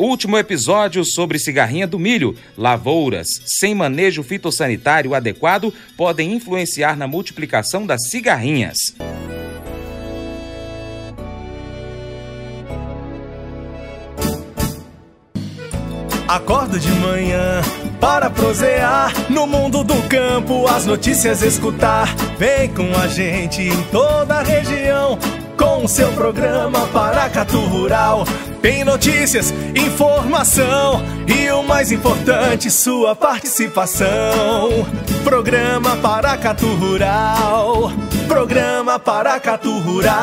Último episódio sobre cigarrinha do milho. Lavouras sem manejo fitossanitário adequado podem influenciar na multiplicação das cigarrinhas. Acordo de manhã para prosear no mundo do campo, as notícias escutar. Vem com a gente em toda a região com o seu programa Paracatu Rural. Tem notícias, informação e o mais importante, sua participação. Programa Paracatu Rural. Programa Paracatu Rural.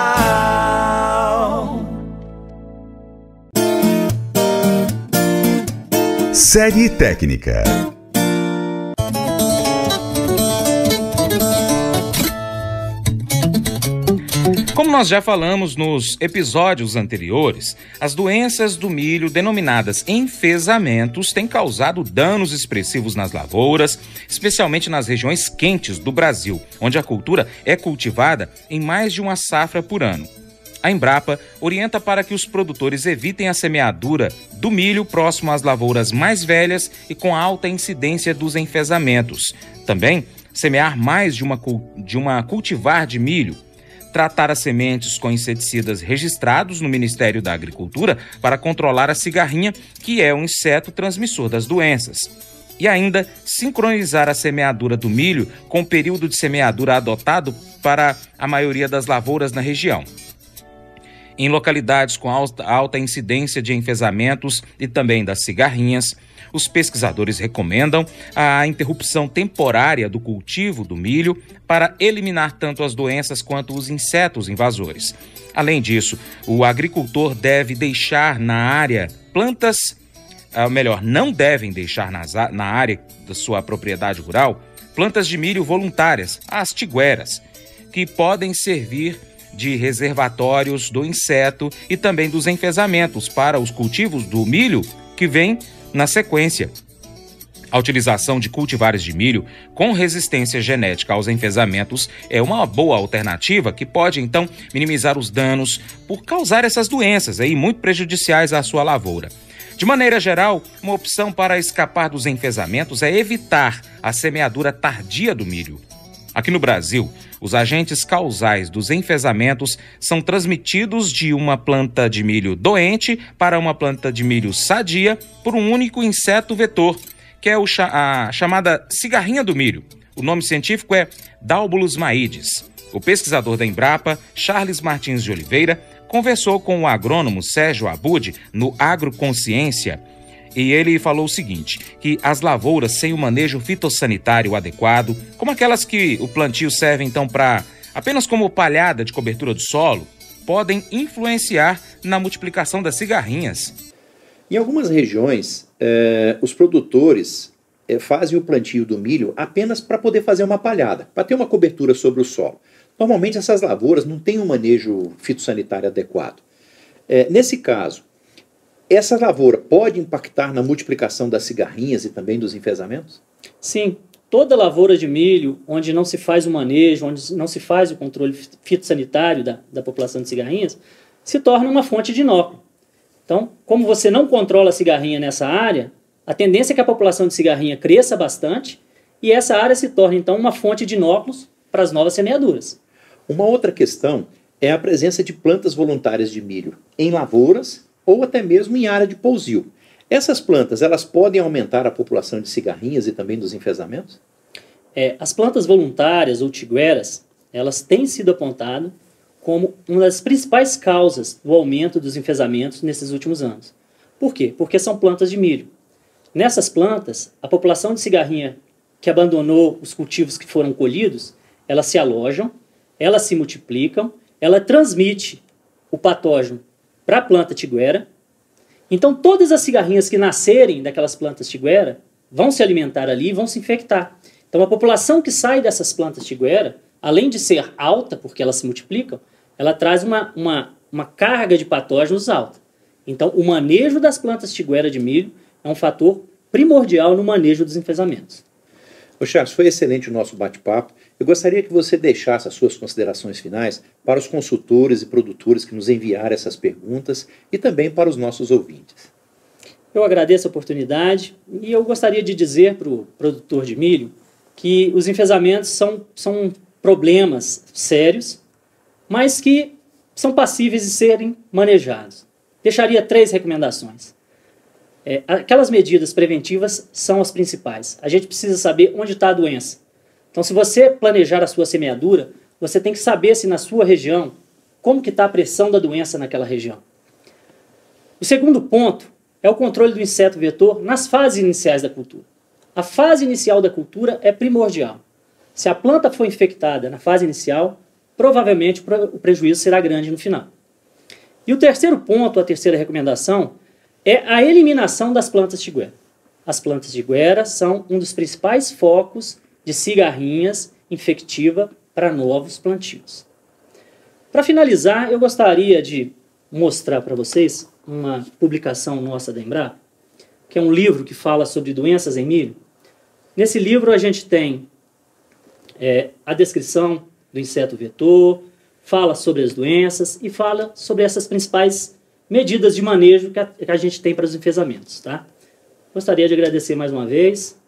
Série técnica. Como nós já falamos nos episódios anteriores, as doenças do milho denominadas enfesamentos têm causado danos expressivos nas lavouras, especialmente nas regiões quentes do Brasil, onde a cultura é cultivada em mais de uma safra por ano. A Embrapa orienta para que os produtores evitem a semeadura do milho próximo às lavouras mais velhas e com alta incidência dos enfesamentos. Também, semear mais de uma cultivar de milho. Tratar as sementes com inseticidas registrados no Ministério da Agricultura para controlar a cigarrinha, que é um inseto transmissor das doenças. E ainda, sincronizar a semeadura do milho com o período de semeadura adotado para a maioria das lavouras na região. Em localidades com alta incidência de enfesamentos e também das cigarrinhas, os pesquisadores recomendam a interrupção temporária do cultivo do milho para eliminar tanto as doenças quanto os insetos invasores. Além disso, o agricultor deve deixar na área não devem deixar na área da sua propriedade rural plantas de milho voluntárias, as tigueras, que podem servir de reservatórios do inseto e também dos enfesamentos para os cultivos do milho que vem na sequência. A utilização de cultivares de milho com resistência genética aos enfesamentos é uma boa alternativa que pode, então, minimizar os danos por causar essas doenças aí muito prejudiciais à sua lavoura. De maneira geral, uma opção para escapar dos enfesamentos é evitar a semeadura tardia do milho. Aqui no Brasil, os agentes causais dos enfesamentos são transmitidos de uma planta de milho doente para uma planta de milho sadia por um único inseto vetor, que é a chamada cigarrinha do milho. O nome científico é Dalbolus maides. O pesquisador da Embrapa, Charles Martins de Oliveira, conversou com o agrônomo Sérgio Abud no Agroconsciência. E ele falou o seguinte, que as lavouras sem o manejo fitossanitário adequado, como aquelas que o plantio serve então apenas como palhada de cobertura do solo, podem influenciar na multiplicação das cigarrinhas. Em algumas regiões, os produtores fazem o plantio do milho apenas para poder fazer uma palhada, para ter uma cobertura sobre o solo. Normalmente essas lavouras não têm um manejo fitossanitário adequado. Nesse caso, essa lavoura pode impactar na multiplicação das cigarrinhas e também dos enfesamentos? Sim, toda lavoura de milho, onde não se faz o manejo, onde não se faz o controle fitossanitário da população de cigarrinhas, se torna uma fonte de inóculo. Então, como você não controla a cigarrinha nessa área, a tendência é que a população de cigarrinha cresça bastante e essa área se torne, então, uma fonte de inóculos para as novas semeaduras. Uma outra questão é a presença de plantas voluntárias de milho em lavouras ou até mesmo em área de pousio. Essas plantas, elas podem aumentar a população de cigarrinhas e também dos enfesamentos? As plantas voluntárias ou tigueras, elas têm sido apontadas como uma das principais causas do aumento dos enfesamentos nesses últimos anos. Por quê? Porque são plantas de milho. Nessas plantas, a população de cigarrinha que abandonou os cultivos que foram colhidos, elas se alojam, elas se multiplicam, ela transmite o patógeno para a planta tiguera. Então, todas as cigarrinhas que nascerem daquelas plantas tiguera vão se alimentar ali e vão se infectar. Então, a população que sai dessas plantas tiguera, além de ser alta, porque elas se multiplicam, ela traz uma carga de patógenos alta. Então, o manejo das plantas tiguera de milho é um fator primordial no manejo dos enfesamentos. Ô Charles, foi excelente o nosso bate-papo. Eu gostaria que você deixasse as suas considerações finais para os consultores e produtores que nos enviaram essas perguntas e também para os nossos ouvintes. Eu agradeço a oportunidade e eu gostaria de dizer para o produtor de milho que os enfesamentos são problemas sérios, mas que são passíveis de serem manejados. Deixaria 3 recomendações. Aquelas medidas preventivas são as principais. A gente precisa saber onde está a doença. Então, se você planejar a sua semeadura, você tem que saber se na sua região, como que está a pressão da doença naquela região. O segundo ponto é o controle do inseto vetor nas fases iniciais da cultura. A fase inicial da cultura é primordial. Se a planta for infectada na fase inicial, provavelmente o prejuízo será grande no final. E o terceiro ponto, a terceira recomendação, é a eliminação das plantas tiguera. As plantas tiguera são um dos principais focos de cigarrinhas infectiva para novos plantios. Para finalizar, eu gostaria de mostrar para vocês uma publicação nossa da Embrapa, que é um livro que fala sobre doenças em milho. Nesse livro a gente tem a descrição do inseto vetor, fala sobre as doenças e fala sobre essas principais medidas de manejo que a gente tem para os enfesamentos. Tá? Gostaria de agradecer mais uma vez.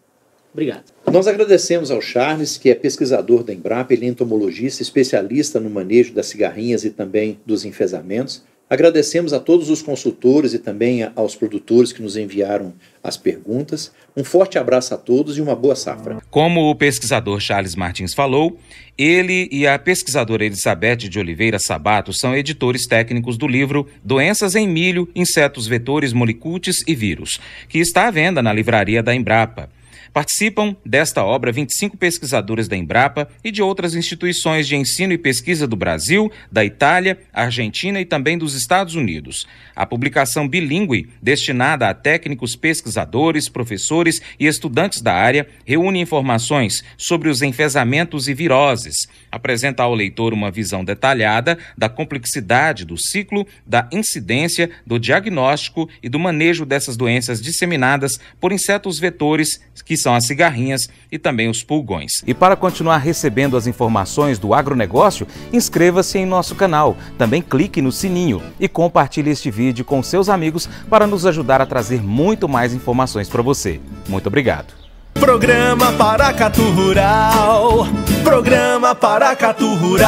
Obrigado. Nós agradecemos ao Charles, que é pesquisador da Embrapa, ele é entomologista, especialista no manejo das cigarrinhas e também dos enfesamentos. Agradecemos a todos os consultores e também aos produtores que nos enviaram as perguntas. Um forte abraço a todos e uma boa safra. Como o pesquisador Charles Martins falou, ele e a pesquisadora Elizabeth de Oliveira Sabato são editores técnicos do livro Doenças em Milho, Insetos Vetores, Molicutes e Vírus, que está à venda na livraria da Embrapa. Participam desta obra 25 pesquisadores da Embrapa e de outras instituições de ensino e pesquisa do Brasil, da Itália, Argentina e também dos Estados Unidos. A publicação bilíngue, destinada a técnicos, pesquisadores, professores e estudantes da área, reúne informações sobre os enfesamentos e viroses. Apresenta ao leitor uma visão detalhada da complexidade do ciclo, da incidência, do diagnóstico e do manejo dessas doenças disseminadas por insetos vetores, que são as cigarrinhas e também os pulgões. E para continuar recebendo as informações do agronegócio, inscreva-se em nosso canal. Também clique no sininho e compartilhe este vídeo com seus amigos para nos ajudar a trazer muito mais informações para você. Muito obrigado. Programa Paracatu Rural. Programa Paracatu Rural.